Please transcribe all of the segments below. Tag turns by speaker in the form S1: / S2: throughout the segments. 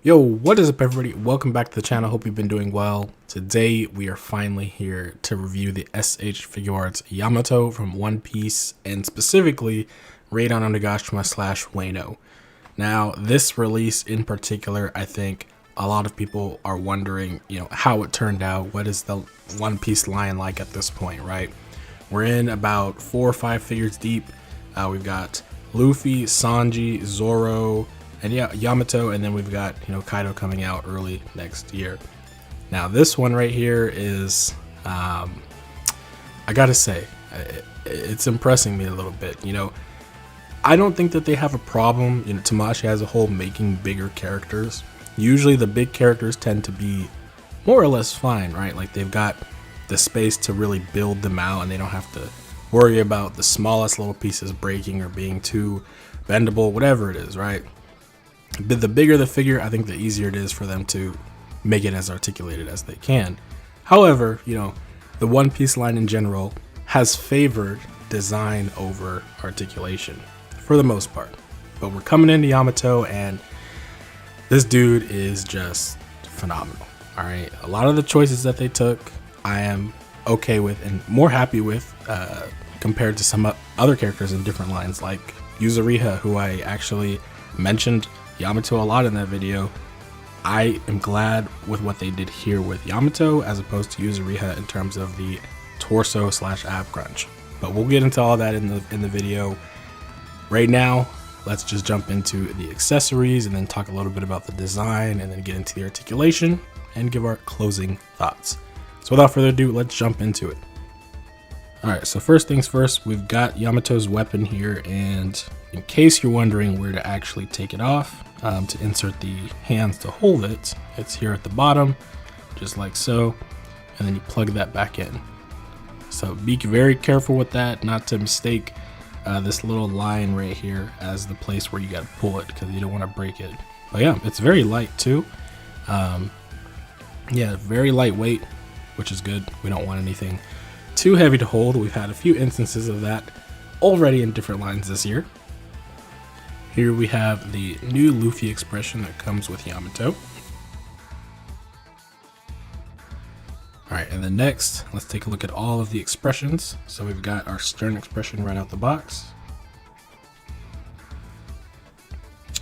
S1: Yo, what is up everybody? Welcome back to the channel. Hope you've been doing well. Today we are finally here to review the Figuarts Yamato from One Piece, and specifically Raid on Onigashima / Wano. Now, this release in particular, I think a lot of people are wondering, how it turned out. What is the One Piece line like at this point, right? We're in about 4 or 5 figures deep. We've got Luffy, Sanji, Zoro, and yeah, Yamato, and then we've got Kaido coming out early next year. Now this one right here is, I gotta say, it's impressing me a little bit. I don't think that they have a problem. Tamashii as a whole making bigger characters. Usually the big characters tend to be more or less fine, right? Like they've got the space to really build them out, and they don't have to worry about the smallest little pieces breaking or being too bendable, whatever it is, right? But the bigger the figure, I think the easier it is for them to make it as articulated as they can. However, the One Piece line in general has favored design over articulation for the most part. But we're coming into Yamato, and this dude is just phenomenal. All right, a lot of the choices that they took, I am okay with and more happy with compared to some other characters in different lines, like Yuzuriha, who I actually mentioned Yamato a lot in that video. I am glad with what they did here with Yamato as opposed to Yuzuriha in terms of the torso / ab crunch. But we'll get into all that in the video. Right now, let's just jump into the accessories and then talk a little bit about the design and then get into the articulation and give our closing thoughts. So without further ado, let's jump into it. Alright, so first things first, we've got Yamato's weapon here, and in case you're wondering where to actually take it off, to insert the hands to hold it, it's here at the bottom, just like so, and then you plug that back in. So be very careful with that, not to mistake this little line right here as the place where you gotta pull it, because you don't want to break it. But yeah, it's very light too. Yeah, very lightweight, which is good. We don't want anything too heavy to hold. We've had a few instances of that already in different lines this year. Here we have the new Luffy expression that comes with Yamato. Alright, and then next, let's take a look at all of the expressions. So we've got our stern expression right out the box.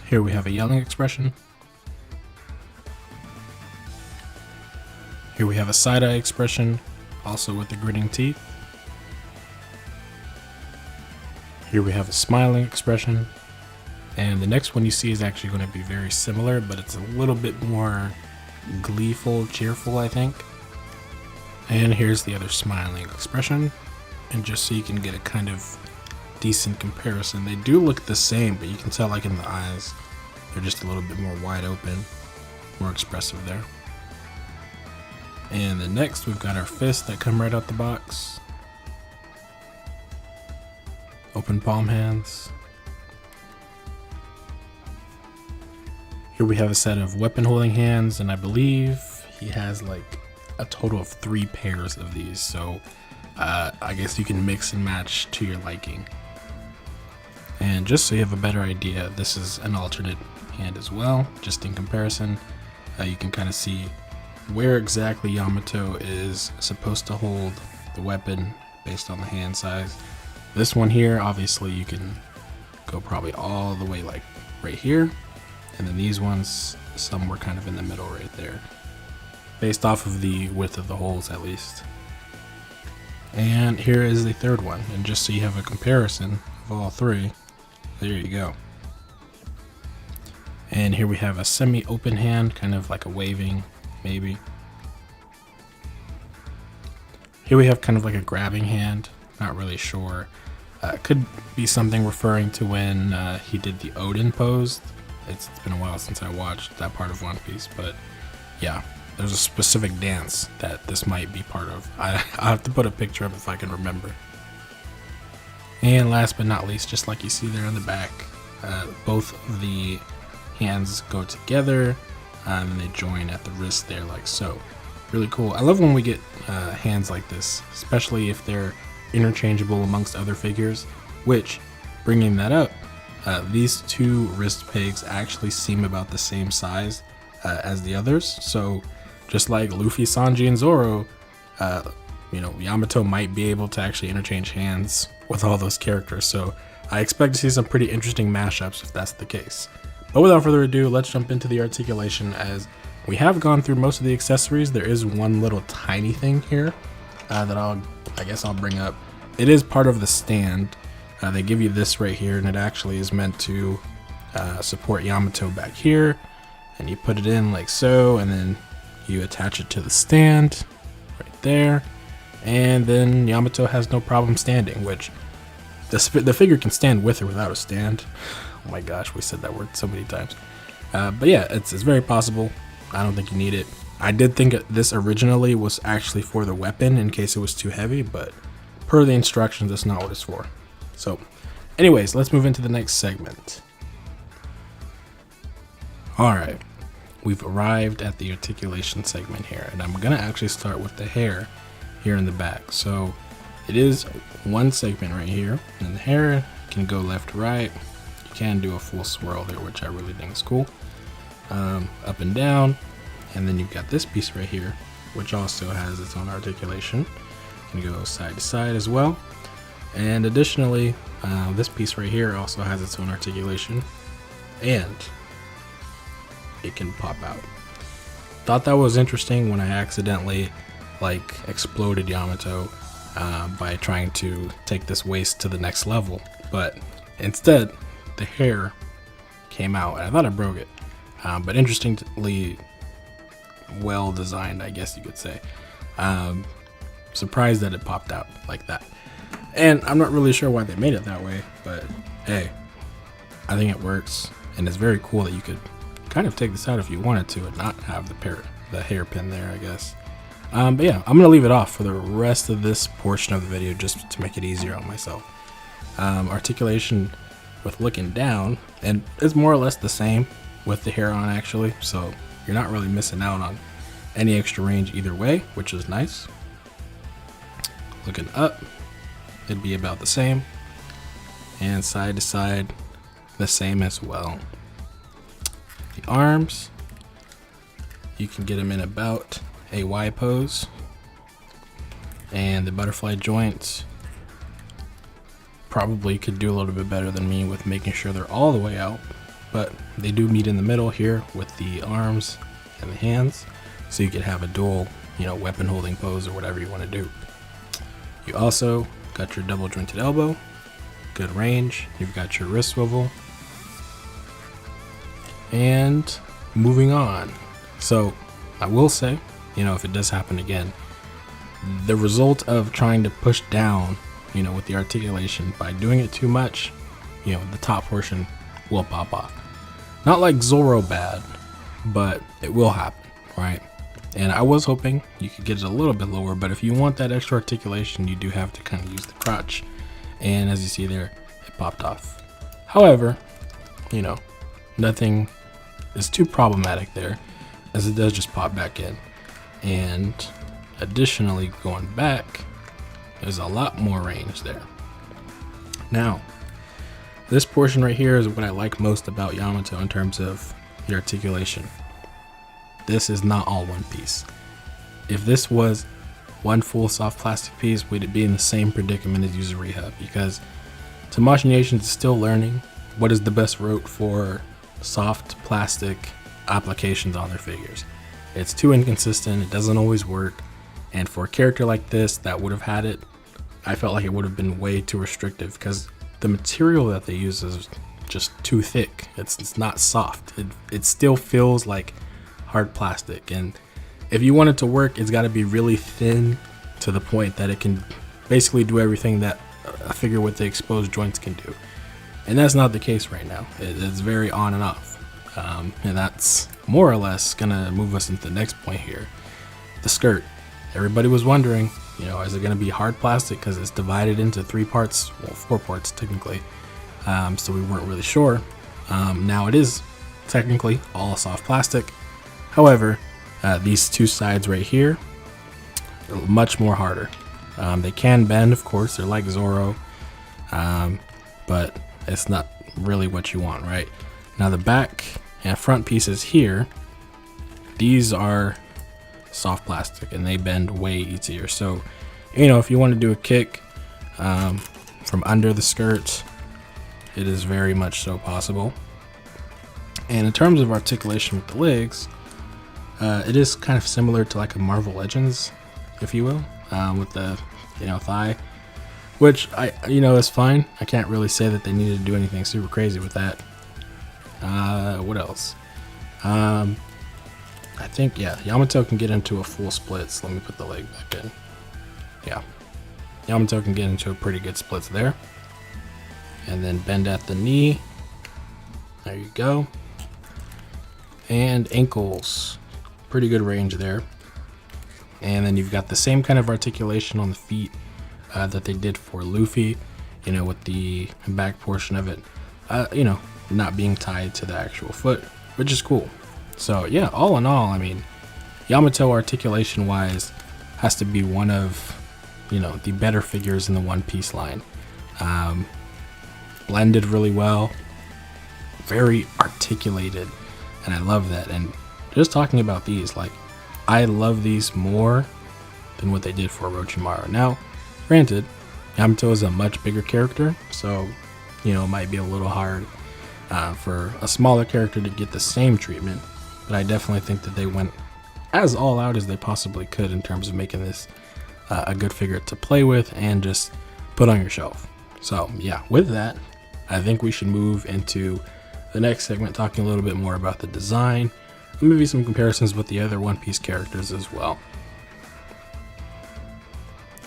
S1: Here we have a yelling expression. Here we have a side-eye expression, also with the gritting teeth. Here we have a smiling expression. And the next one you see is actually going to be very similar, but it's a little bit more gleeful, cheerful, I think. And here's the other smiling expression. And just so you can get a kind of decent comparison, they do look the same, but you can tell like in the eyes, they're just a little bit more wide open, more expressive there. And then next we've got our fists that come right out the box. Open palm hands. Here we have a set of weapon holding hands, and I believe he has like a total of 3 pairs of these. So I guess you can mix and match to your liking. And just so you have a better idea, this is an alternate hand as well, just in comparison. You can kind of see where exactly Yamato is supposed to hold the weapon based on the hand size. This one here, obviously you can go probably all the way like right here, and then these ones, some were kind of in the middle right there, based off of the width of the holes at least. And here is the third one, and just so you have a comparison of all 3, there you go. And here we have a semi-open hand, kind of like a waving maybe. Here we have kind of like a grabbing hand, not really sure. Could be something referring to when he did the Odin pose. It's been a while since I watched that part of One Piece, but yeah, there's a specific dance that this might be part of. I'll have to put a picture up if I can remember. And last but not least, just like you see there on the back, both of the hands go together, and they join at the wrist there like so. Really cool. I love when we get hands like this, especially if they're interchangeable amongst other figures, which, bringing that up, these 2 wrist pegs actually seem about the same size as the others. So just like Luffy, Sanji, and Zoro, you know, Yamato might be able to actually interchange hands with all those characters. So I expect to see some pretty interesting mashups if that's the case. But without further ado, let's jump into the articulation. As we have gone through most of the accessories, there is one little tiny thing here that I guess I'll bring up. It is part of the stand. They give you this right here, and it actually is meant to support Yamato back here. And you put it in like so, and then you attach it to the stand right there. And then Yamato has no problem standing, which the figure can stand with or without a stand. Oh my gosh, we said that word so many times. But yeah, it's very possible. I don't think you need it. I did think this originally was actually for the weapon in case it was too heavy, but per the instructions, that's not what it's for. So anyways, let's move into the next segment. All right, we've arrived at the articulation segment here, and I'm gonna actually start with the hair here in the back. So it is one segment right here, and the hair can go left to right. You can do a full swirl there, which I really think is cool. Up and down, and then you've got this piece right here, which also has its own articulation. You can go side to side as well. And additionally, this piece right here also has its own articulation, and it can pop out. Thought that was interesting when I accidentally like exploded Yamato by trying to take this waist to the next level, but instead the hair came out, and I thought I broke it. But interestingly well designed, I guess you could say. Surprised that it popped out like that. And I'm not really sure why they made it that way, but hey, I think it works, and it's very cool that you could kind of take this out if you wanted to and not have the hairpin there, I guess. But yeah, I'm gonna leave it off for the rest of this portion of the video just to make it easier on myself. Articulation with looking down, and it's more or less the same with the hair on actually, so you're not really missing out on any extra range either way, which is nice. Looking up, it'd be about the same, and side to side the same as well. The arms, you can get them in about a Y pose, and the butterfly joints probably could do a little bit better than me with making sure they're all the way out, but they do meet in the middle here with the arms and the hands, so you could have a dual, you know, weapon holding pose or whatever you want to do. You also got your double jointed elbow, good range. You've got your wrist swivel, and moving on. So I will say, you know, if it does happen again, the result of trying to push down, you know, with the articulation, by doing it too much, you know, the top portion will pop off. Not like Zoro bad, but it will happen, right? And I was hoping you could get it a little bit lower, but if you want that extra articulation, you do have to kind of use the crotch. And as you see there, it popped off. However, you know, nothing is too problematic there, as it does just pop back in. And additionally, going back, there's a lot more range there. Now, this portion right here is what I like most about Yamato in terms of the articulation. This is not all one piece. If this was one full soft plastic piece, would it be in the same predicament as Yuzuriha? Because Tamashii Nation is still learning what is the best route for soft plastic applications on their figures. It's too inconsistent, it doesn't always work, and for a character like this that would have had it, I felt like it would have been way too restrictive because the material that they use is just too thick. It's not soft. It still feels like hard plastic, and if you want it to work, it's got to be really thin to the point that it can basically do everything that a figure with the exposed joints can do. And that's not the case right now. It's very on and off. And that's more or less gonna move us into the next point here. The skirt. Everybody was wondering, you know, is it gonna be hard plastic because it's divided into 3 parts, well, 4 parts technically. So we weren't really sure. Now it is technically all soft plastic. However, these 2 sides right here are much more harder. They can bend, of course, they're like Zoro, but it's not really what you want, right? Now the back and front pieces here, these are soft plastic and they bend way easier. So, you know, if you want to do a kick from under the skirt, it is very much so possible. And in terms of articulation with the legs, it is kind of similar to like a Marvel Legends, if you will, with the, you know, thigh, which is fine. I can't really say that they needed to do anything super crazy with that. What else? I think, yeah, Yamato can get into a full split. So let me put the leg back in. Yeah, Yamato can get into a pretty good splits there. And then bend at the knee. There you go. And ankles, pretty good range there. And then you've got the same kind of articulation on the feet that they did for Luffy, you know, with the back portion of it, you know, not being tied to the actual foot, which is cool. So yeah, all in all, I mean, Yamato articulation wise has to be one of, you know, the better figures in the One Piece line. Blended really well, very articulated, and I love that. And just talking about these, like, I love these more than what they did for Orochimaru. Now, granted, Yamato is a much bigger character, so, you know, it might be a little hard for a smaller character to get the same treatment, but I definitely think that they went as all out as they possibly could in terms of making this a good figure to play with and just put on your shelf. So yeah, with that, I think we should move into the next segment, talking a little bit more about the design and maybe some comparisons with the other One Piece characters as well.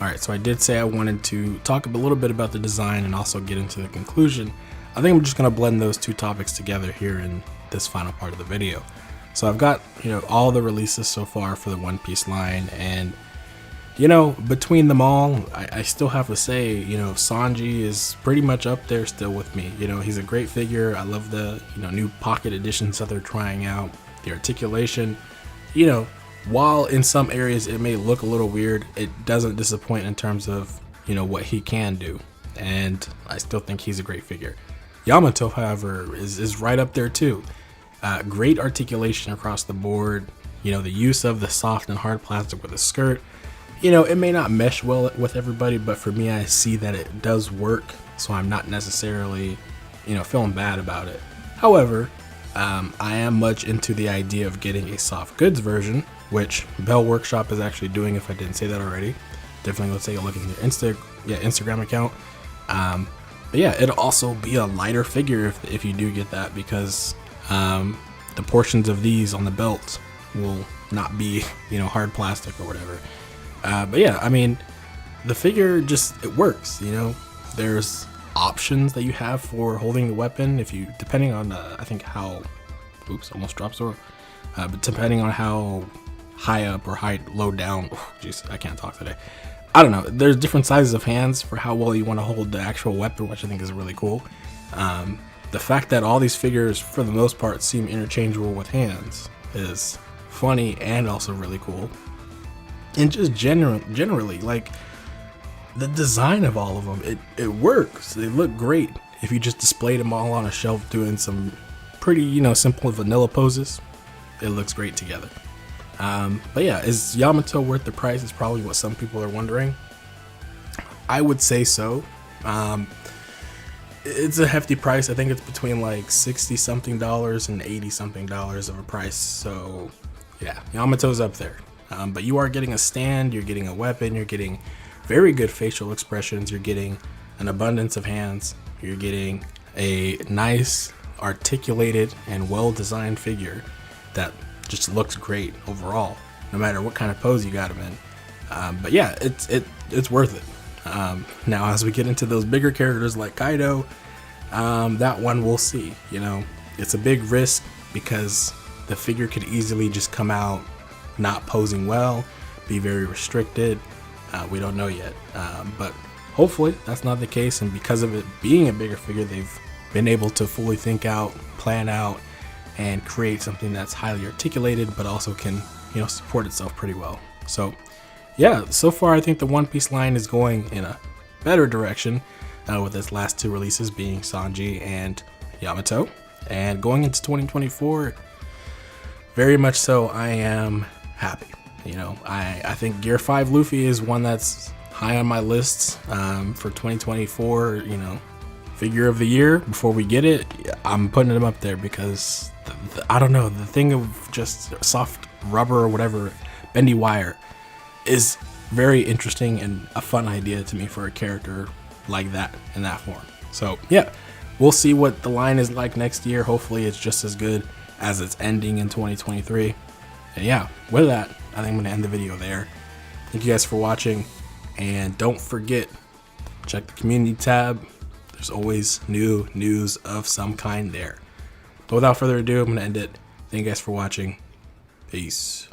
S1: Alright, so I did say I wanted to talk a little bit about the design and also get into the conclusion. I think I'm just going to blend those two topics together here in this final part of the video. So I've got, you know, all the releases so far for the One Piece line, and, you know, between them all, I still have to say, you know, Sanji is pretty much up there still with me. You know, he's a great figure. I love the, you know, new pocket editions that they're trying out, the articulation. You know, while in some areas it may look a little weird, it doesn't disappoint in terms of, you know, what he can do. And I still think he's a great figure. Yamato, however, is right up there too. Great articulation across the board. You know, the use of the soft and hard plastic with the skirt. You know, it may not mesh well with everybody, but for me, I see that it does work. So I'm not necessarily, you know, feeling bad about it. However, I am much into the idea of getting a soft goods version, which Bell Workshop is actually doing, if I didn't say that already. Definitely go take a look at their Instagram account. But yeah, it'll also be a lighter figure if you do get that, because the portions of these on the belt will not be, you know, hard plastic or whatever. But yeah, I mean, the figure just, it works, you know. There's options that you have for holding the weapon, if you, depending on, I think how, oops, almost dropped sword. But depending on how high up or low down, jeez, I can't talk today. I don't know, there's different sizes of hands for how well you want to hold the actual weapon, which I think is really cool. The fact that all these figures, for the most part, seem interchangeable with hands is funny and also really cool. And just generally, like, the design of all of them, it works. They look great if you just displayed them all on a shelf doing some pretty, you know, simple vanilla poses. It looks great together. But yeah, is Yamato worth the price? Is probably what some people are wondering. I would say so. It's a hefty price. I think it's between like $60 something and $80 something of a price. So yeah, Yamato's up there. But you are getting a stand, you're getting a weapon, you're getting very good facial expressions, you're getting an abundance of hands, you're getting a nice, articulated, and well-designed figure that just looks great overall, no matter what kind of pose you got him in. But yeah, it's worth it. Now, as we get into those bigger characters like Kaido, that one we'll see. You know, it's a big risk because the figure could easily just come out not posing well, be very restricted. We don't know yet, but hopefully that's not the case. And because of it being a bigger figure, they've been able to fully think out, plan out, and create something that's highly articulated, but also can, you know, support itself pretty well. So yeah, so far I think the One Piece line is going in a better direction with its last two releases being Sanji and Yamato. And going into 2024, very much so, I am happy. You know, I think Gear 5 Luffy is one that's high on my list for 2024, you know, figure of the year. Before we get it, I'm putting him up there because, I don't know, the thing of just soft rubber or whatever, bendy wire, is very interesting and a fun idea to me for a character like that in that form. So yeah, we'll see what the line is like next year. Hopefully it's just as good as it's ending in 2023. And yeah, with that, I think I'm going to end the video there. Thank you guys for watching, and don't forget, check the community tab. There's always new news of some kind there. But without further ado, I'm going to end it. Thank you guys for watching. Peace.